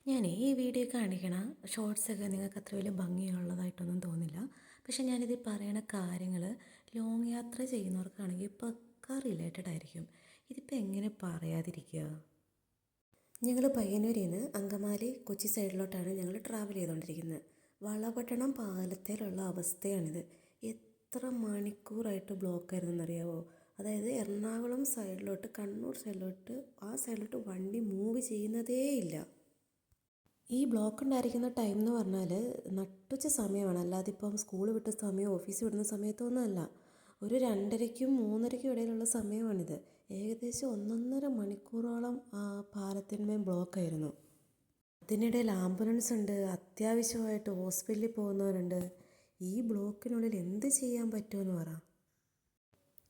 ഞാൻ ഈ വീഡിയോ കാണിക്കണ ഷോർട്സൊക്കെ നിങ്ങൾക്ക് അത്ര വലിയ ഭംഗിയുള്ളതായിട്ടൊന്നും തോന്നില്ല. പക്ഷേ ഞാനിതിൽ പറയണ കാര്യങ്ങൾ ലോങ് യാത്ര ചെയ്യുന്നവർക്കാണെങ്കിൽ പക്ക റിലേറ്റഡ് ആയിരിക്കും. ഇതിപ്പോൾ എങ്ങനെ പറയാതിരിക്കുക. ഞങ്ങൾ പയ്യന്നൂരിൽ നിന്ന് അങ്കമാലി കൊച്ചി സൈഡിലോട്ടാണ് ഞങ്ങൾ ട്രാവൽ ചെയ്തുകൊണ്ടിരിക്കുന്നത്. വളപട്ടണം പാലത്തിലുള്ള അവസ്ഥയാണിത്. എത്ര മണിക്കൂറായിട്ട് ബ്ലോക്കായിരുന്നെന്നറിയാവോ. അതായത് എറണാകുളം സൈഡിലോട്ട് കണ്ണൂർ സൈഡിലോട്ട് ആ സൈഡിലോട്ട് വണ്ടി മൂവ് ചെയ്യുന്നതേ ഇല്ല. ഈ ബ്ലോക്ക് ഉണ്ടായിരിക്കുന്ന ടൈം എന്ന് പറഞ്ഞാൽ നട്ടുച്ച സമയമാണ്, അല്ലാതെ ഇപ്പം സ്കൂൾ വിട്ട സമയം ഓഫീസ് വിടുന്ന സമയത്തൊന്നുമല്ല. ഒരു 2:30ക്കും 3:30ക്കും ഇടയിലുള്ള സമയമാണിത്. ഏകദേശം 1.5 മണിക്കൂറോളം ആ പാലത്തിന്മേൽ ബ്ലോക്കായിരുന്നു. അതിനിടയിൽ ആംബുലൻസ് ഉണ്ട്, അത്യാവശ്യമായിട്ട് ഹോസ്പിറ്റലിൽ പോകുന്നവരുണ്ട്. ഈ ബ്ലോക്കിനുള്ളിൽ എന്ത് ചെയ്യാൻ പറ്റുമെന്ന് പറ.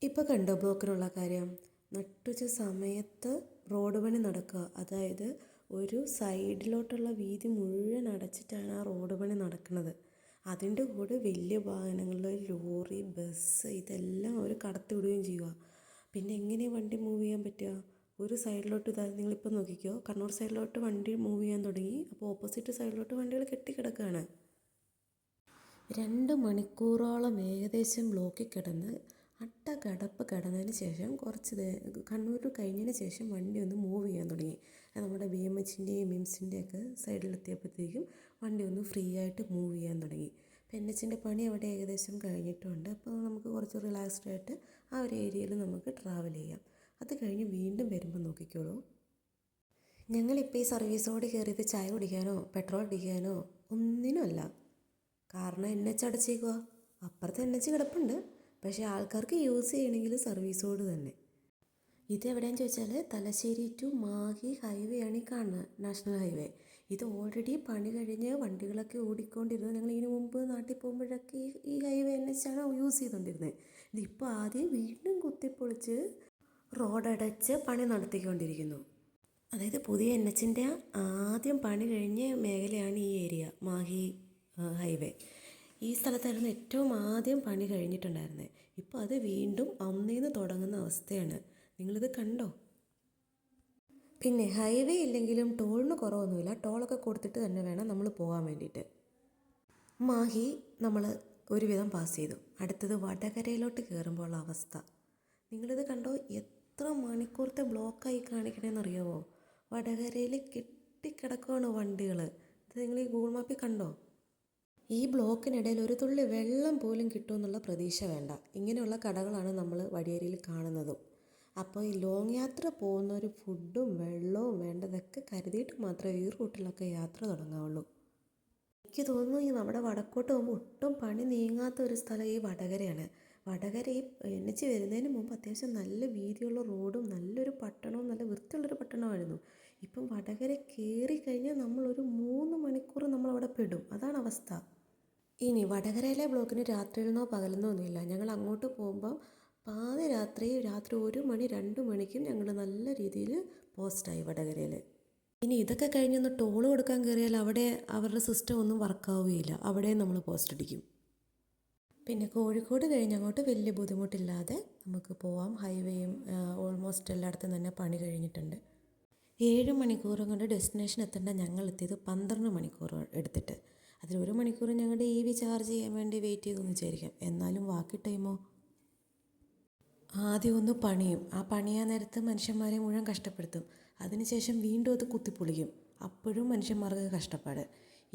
ഇപ്പോൾ കണ്ടോ ബ്ലോക്കിനുള്ള കാര്യം. നട്ടുച്ച സമയത്ത് റോഡ് പണി നടക്കുക. അതായത് ഒരു സൈഡിലോട്ടുള്ള വീതി മുഴുവൻ അടച്ചിട്ടാണ് ആ റോഡ് പണി നടക്കുന്നത്. അതിൻ്റെ കൂടെ വലിയ വാഹനങ്ങൾ, ലോറി, ബസ് ഇതെല്ലാം അവർ കടത്തി വിടുകയും ചെയ്യുക. പിന്നെ എങ്ങനെയാണ് വണ്ടി മൂവ് ചെയ്യാൻ പറ്റുക? ഒരു സൈഡിലോട്ട് നിങ്ങളിപ്പോൾ നോക്കിക്കോ, കണ്ണൂർ സൈഡിലോട്ട് വണ്ടി മൂവ് ചെയ്യാൻ തുടങ്ങി. അപ്പോൾ ഓപ്പോസിറ്റ് സൈഡിലോട്ട് വണ്ടികൾ കെട്ടിക്കിടക്കുകയാണ്. 2 മണിക്കൂറോളം ഏകദേശം ബ്ലോക്കിൽ കിടന്ന് അട്ടകടപ്പ് കിടന്നതിന് ശേഷം കണ്ണൂർ കഴിഞ്ഞതിന് ശേഷം വണ്ടി ഒന്ന് മൂവ് ചെയ്യാൻ തുടങ്ങി. നമ്മുടെ BMHൻ്റെയും മിംസിൻ്റെയൊക്കെ സൈഡിലെത്തിയപ്പോഴത്തേക്കും വണ്ടി ഒന്ന് ഫ്രീ ആയിട്ട് മൂവ് ചെയ്യാൻ തുടങ്ങി. അപ്പോൾ NHൻ്റെ പണി അവിടെ ഏകദേശം കഴിഞ്ഞിട്ടുണ്ട്. അപ്പോൾ നമുക്ക് കുറച്ച് റിലാക്സ്ഡ് ആയിട്ട് ആ ഒരു ഏരിയയിൽ നമുക്ക് ട്രാവൽ ചെയ്യാം. അത് കഴിഞ്ഞ് വീണ്ടും വരുമ്പോൾ നോക്കിക്കോളൂ, ഞങ്ങളിപ്പോൾ ഈ സർവീസ് റോഡ് കയറിയത് ചായ കുടിക്കാനോ പെട്രോൾ അടിക്കാനോ ഒന്നിനുമല്ല. കാരണം NH അടച്ചേക്കുക. അപ്പുറത്ത് NH കിടപ്പുണ്ട്, പക്ഷേ ആൾക്കാർക്ക് യൂസ് ചെയ്യണമെങ്കിൽ സർവീസ് റോഡ് തന്നെ. ഇതെവിടെയാണെന്ന് ചോദിച്ചാൽ തലശ്ശേരി ടു മാഹി ഹൈവേ ആണ് ഈ കാണുന്നത്, നാഷണൽ ഹൈവേ. ഇത് ഓൾറെഡി പണി കഴിഞ്ഞ് വണ്ടികളൊക്കെ ഓടിക്കൊണ്ടിരുന്നത്. ഞങ്ങൾ ഇതിനു മുമ്പ് നാട്ടിൽ പോകുമ്പോഴൊക്കെ ഈ ഹൈവേ NH ആണ് യൂസ് ചെയ്തുകൊണ്ടിരുന്നത്. ഇതിപ്പോൾ ആദ്യം വീണ്ടും കുത്തിപ്പൊളിച്ച് റോഡടച്ച് പണി നടത്തിക്കൊണ്ടിരിക്കുന്നു. അതായത് പുതിയ NHൻ്റെ ആദ്യം പണി കഴിഞ്ഞ മേഖലയാണ് ഈ ഏരിയ, മാഹി ഹൈവേ. ഈ സ്ഥലത്തായിരുന്നു ഏറ്റവും ആദ്യം പണി കഴിഞ്ഞിട്ടുണ്ടായിരുന്നത്. ഇപ്പോൾ അത് വീണ്ടും അന്നേന്ന് തുടങ്ങുന്ന അവസ്ഥയാണ്. നിങ്ങളിത് കണ്ടോ? പിന്നെ ഹൈവേ ഇല്ലെങ്കിലും ടോളിന് കുറവൊന്നുമില്ല. ടോളൊക്കെ കൊടുത്തിട്ട് തന്നെ വേണം നമ്മൾ പോകാൻ വേണ്ടിയിട്ട്. മാഹി നമ്മൾ ഒരുവിധം പാസ് ചെയ്തു. അടുത്തത് വടകരയിലോട്ട് കയറുമ്പോൾ ഉള്ള അവസ്ഥ നിങ്ങളിത് കണ്ടോ? എത്ര മണിക്കൂറത്തെ ബ്ലോക്കായി കാണിക്കണമെന്നറിയാമോ? വടകരയിൽ കെട്ടിക്കിടക്കുകയാണ് വണ്ടികൾ. ഇത് നിങ്ങൾ ഈ ഗൂഗിൾ മാപ്പിൽ കണ്ടോ? ഈ ബ്ലോക്കിനിടയിൽ ഒരു തുള്ളി വെള്ളം പോലും കിട്ടുമെന്നുള്ള പ്രതീക്ഷ വേണ്ട. ഇങ്ങനെയുള്ള കടകളാണ് നമ്മൾ വഴിയരിയിൽ കാണുന്നതും. അപ്പോൾ ഈ ലോങ് യാത്ര പോകുന്നൊരു ഫുഡും വെള്ളവും വേണ്ടതൊക്കെ കരുതിയിട്ട് മാത്രമേ ഈ റൂട്ടിലൊക്കെ യാത്ര തുടങ്ങാവുള്ളൂ. എനിക്ക് തോന്നുന്നു ഈ നമ്മുടെ വടക്കോട്ട് പോകുമ്പോൾ ഒട്ടും പണി നീങ്ങാത്ത ഒരു സ്ഥലം ഈ വടകരയാണ്. വടകര ഈ NH വരുന്നതിന് മുമ്പ് അത്യാവശ്യം നല്ല വീതിയുള്ള റോഡും നല്ലൊരു പട്ടണവും നല്ല വൃത്തിയുള്ളൊരു പട്ടണമായിരുന്നു. ഇപ്പം വടകര കയറി കഴിഞ്ഞാൽ നമ്മളൊരു 3 മണിക്കൂർ നമ്മളവിടെ പെടും. അതാണ് അവസ്ഥ. ഇനി വടകരയിലെ ബ്ലോക്കിന് രാത്രിയിലെന്നോ പകലെന്നോ ഒന്നുമില്ല. ഞങ്ങൾ അങ്ങോട്ട് പോകുമ്പോൾ രാത്രി 1 മണി 2 മണിക്കും ഞങ്ങൾ നല്ല രീതിയിൽ പോസ്റ്റായി വടകരയിൽ. ഇനി ഇതൊക്കെ കഴിഞ്ഞൊന്ന് ടോൾ കൊടുക്കാൻ കയറിയാൽ അവിടെ അവരുടെ സിസ്റ്റം ഒന്നും വർക്കാവുകയില്ല. അവിടെ നമ്മൾ പോസ്റ്റ് അടിക്കും. പിന്നെ കോഴിക്കോട് കഴിഞ്ഞ് അങ്ങോട്ട് വലിയ ബുദ്ധിമുട്ടില്ലാതെ നമുക്ക് പോവാം. ഹൈവേയും ഓൾമോസ്റ്റ് എല്ലായിടത്തും തന്നെ പണി കഴിഞ്ഞിട്ടുണ്ട്. 7 മണിക്കൂറും കൊണ്ട് ഡെസ്റ്റിനേഷൻ എത്തേണ്ട ഞങ്ങൾ എത്തിയത് 12 മണിക്കൂർ എടുത്തിട്ട്. അതിൽ 1 മണിക്കൂർ ഞങ്ങളുടെ EV ചാർജ് ചെയ്യാൻ വേണ്ടി വെയിറ്റ് ചെയ്തെന്ന് വിചാരിക്കാം. എന്നാലും ബാക്കി ടൈമോ ആദ്യം ഒന്ന് പണിയും. ആ പണിയാൻ നേരത്ത് മനുഷ്യന്മാരെ മുഴുവൻ കഷ്ടപ്പെടുത്തും. അതിനുശേഷം വീണ്ടും അത് കുത്തിപ്പൊളിക്കും. അപ്പോഴും മനുഷ്യന്മാർക്ക് കഷ്ടപ്പാട്.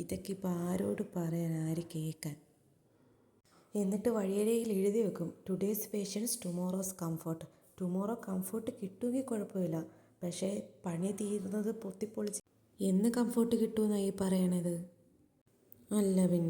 ഇതൊക്കെ ഇപ്പോൾ ആരോട് പറയാൻ, ആര് കേൾക്കാൻ? എന്നിട്ട് വഴിയരികിൽ എഴുതി വെക്കും, today's patience tomorrow's comfort. Tomorrow comfort കിട്ടുമെങ്കിൽ കുഴപ്പമില്ല, പക്ഷേ പണി തീരുന്നത് പൊത്തിപ്പൊളിച്ച് എന്ന് കംഫർട്ട് കിട്ടുമെന്നാണ് ഈ പറയണത്? അല്ല പിന്നെ.